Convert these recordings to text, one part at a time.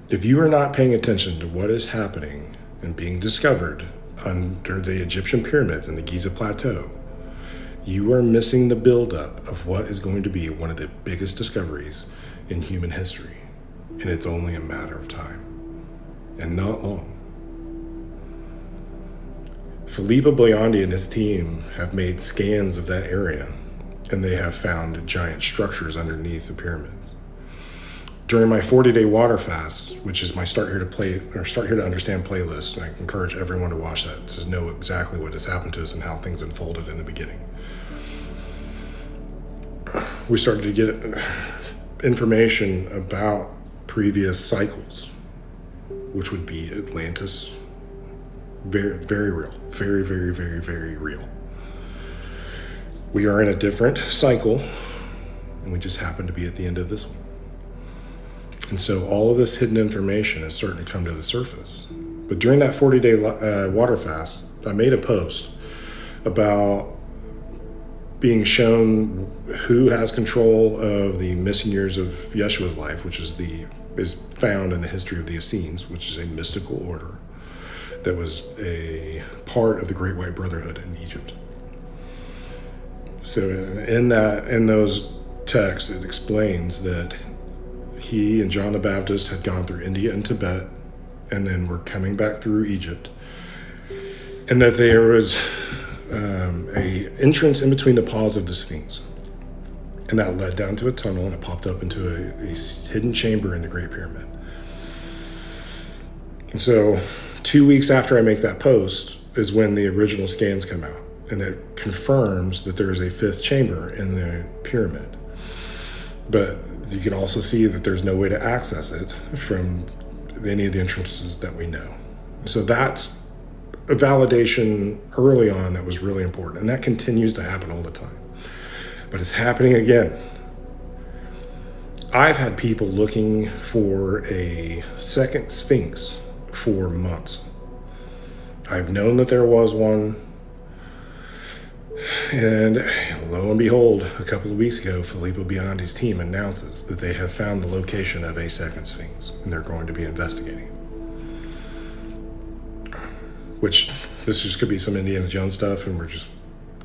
If you are not paying attention to what is happening and being discovered under the Egyptian pyramids and the Giza Plateau, you are missing the buildup of what is going to be one of the biggest discoveries in human history. And it's only a matter of time, and not long. Filippo Boiandi and his team have made scans of that area, and they have found giant structures underneath the pyramids. During my 40-day water fast, which is my Start Here to Understand playlist, and I encourage everyone to watch that to know exactly what has happened to us and how things unfolded in the beginning. We started to get information about previous cycles, which would be Atlantis. Very, very real. Very, very, very, very real. We are in a different cycle, and we just happen to be at the end of this one. And so all of this hidden information is starting to come to the surface. But during that 40-day water fast, I made a post about being shown who has control of the missing years of Yeshua's life, which is found in the history of the Essenes, which is a mystical order that was a part of the Great White Brotherhood in Egypt. So in those texts, it explains that he and John the Baptist had gone through India and Tibet, and then were coming back through Egypt, and that there was a entrance in between the paws of the Sphinx, and that led down to a tunnel, and it popped up into a hidden chamber in the Great Pyramid. And so 2 weeks after I make that post is when the original scans come out, and it confirms that there is a fifth chamber in the pyramid. But you can also see that there's no way to access it from any of the entrances that we know. So that's a validation early on that was really important, and that continues to happen all the time. But it's happening again. I've had people looking for a second Sphinx for months. I've known that there was one, and lo and behold, a couple of weeks ago, Filippo Boiandi's team announces that they have found the location of a second Sphinx, and they're going to be investigating. Which, this just could be some Indiana Jones stuff, and we're just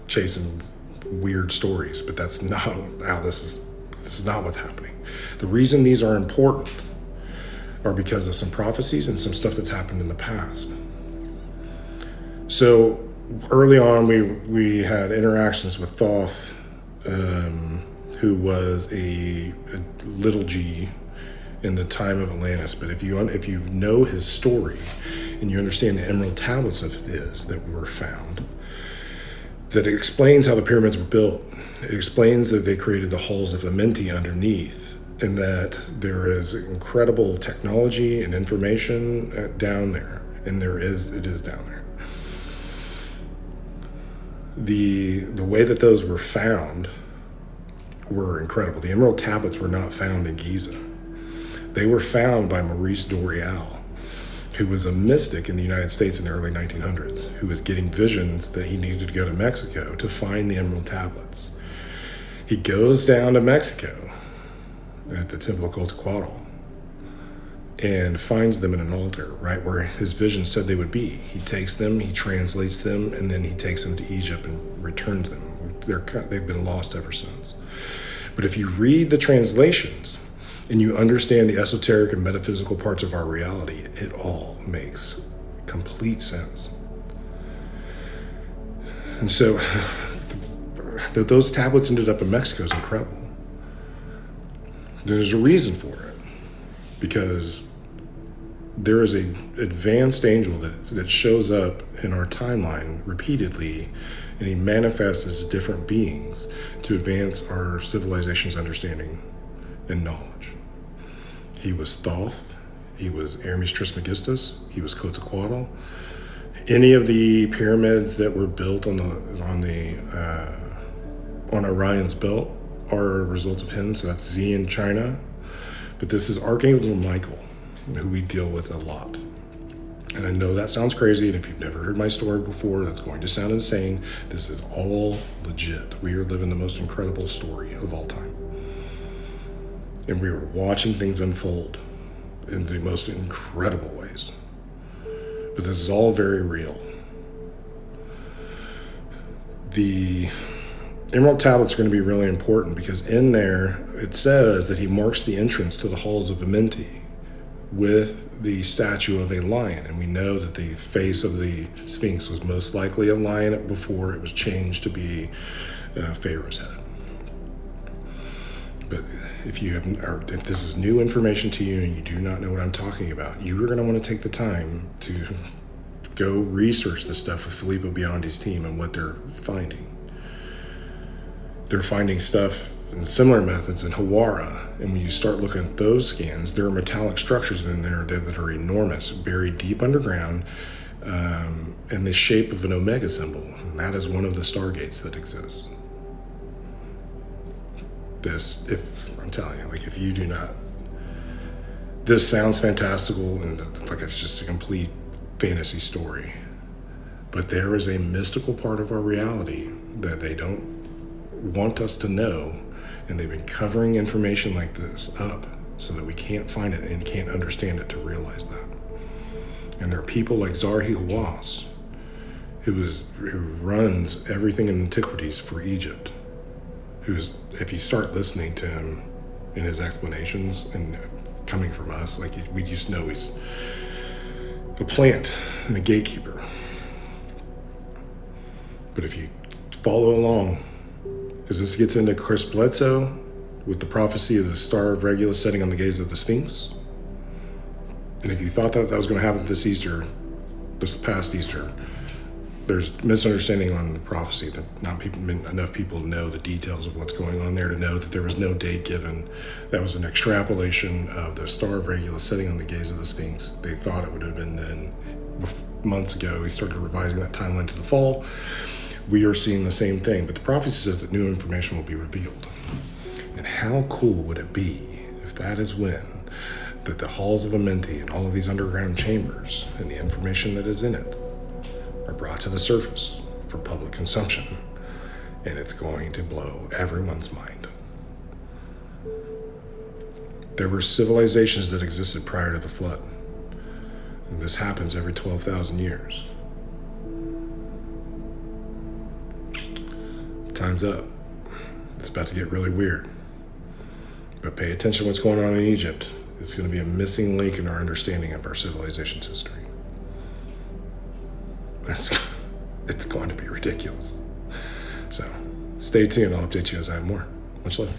chasing weird stories, but that's not how this is not what's happening. The reason these are important are because of some prophecies and some stuff that's happened in the past. So early on, we had interactions with Thoth, who was a little G in the time of Atlantis. But if you know his story and you understand the emerald tablets of his that were found, that it explains how the pyramids were built. It explains that they created the halls of Amenti underneath, and that there is incredible technology and information down there, and it is down there. The way that those were found were incredible. The emerald tablets were not found in Giza. They were found by Maurice Doreal, who was a mystic in the United States in the early 1900s, who was getting visions that he needed to go to Mexico to find the emerald tablets. He goes down to Mexico at the Temple of Quetzalcoatl and finds them in an altar right where his vision said they would be. He takes them, he translates them, and then he takes them to Egypt and returns them. They've been lost ever since. But if you read the translations and you understand the esoteric and metaphysical parts of our reality, it all makes complete sense. And so those tablets ended up in Mexico is incredible. There's a reason for it, because there is an advanced angel that shows up in our timeline repeatedly, and he manifests as different beings to advance our civilization's understanding and knowledge. He was Thoth, he was Hermes Trismegistus, he was Quetzalcoatl. Any of the pyramids that were built on Orion's belt are results of him. So that's Z in China. But this is Archangel Michael, who we deal with a lot. And I know that sounds crazy, and if you've never heard my story before, that's going to sound insane. This is all legit. We are living the most incredible story of all time. And we are watching things unfold in the most incredible ways. But this is all very real. The Emerald Tablets are going to be really important because in there it says that he marks the entrance to the halls of Amenti with the statue of a lion. And we know that the face of the Sphinx was most likely a lion before it was changed to be Pharaoh's head. But if if this is new information to you and you do not know what I'm talking about, you are going to want to take the time to go research this stuff with Filippo Biondi's team and what they're finding. They're finding stuff in similar methods in Hawara, and when you start looking at those scans, there are metallic structures in there that are enormous, buried deep underground, in the shape of an omega symbol. And that is one of the stargates that exists. I'm telling you, like, if you do not, this sounds fantastical and like it's just a complete fantasy story, but there is a mystical part of our reality that they don't want us to know, and they've been covering information like this up so that we can't find it and can't understand it to realize that. And there are people like Zarhi Hawass, who runs everything in antiquities for Egypt, if you start listening to him in his explanations and coming from us, like, we just know he's a plant and a gatekeeper. But if you follow along, because this gets into Chris Bledsoe with the prophecy of the Star of Regulus setting on the gaze of the Sphinx. And if you thought that was going to happen this past Easter, there's misunderstanding on the prophecy that not enough people know the details of what's going on there to know that there was no date given. That was an extrapolation of the Star of Regulus setting on the gaze of the Sphinx. They thought it would have been then. Months ago, we started revising that timeline to the fall. We are seeing the same thing, but the prophecy says that new information will be revealed. And how cool would it be if that is when that the halls of Amenti and all of these underground chambers and the information that is in it are brought to the surface for public consumption, and it's going to blow everyone's mind. There were civilizations that existed prior to the flood, and this happens every 12,000 years. Time's up. It's about to get really weird. But pay attention to what's going on in Egypt. It's going to be a missing link in our understanding of our civilization's history. It's going to be ridiculous. So stay tuned. I'll update you as I have more. Much love.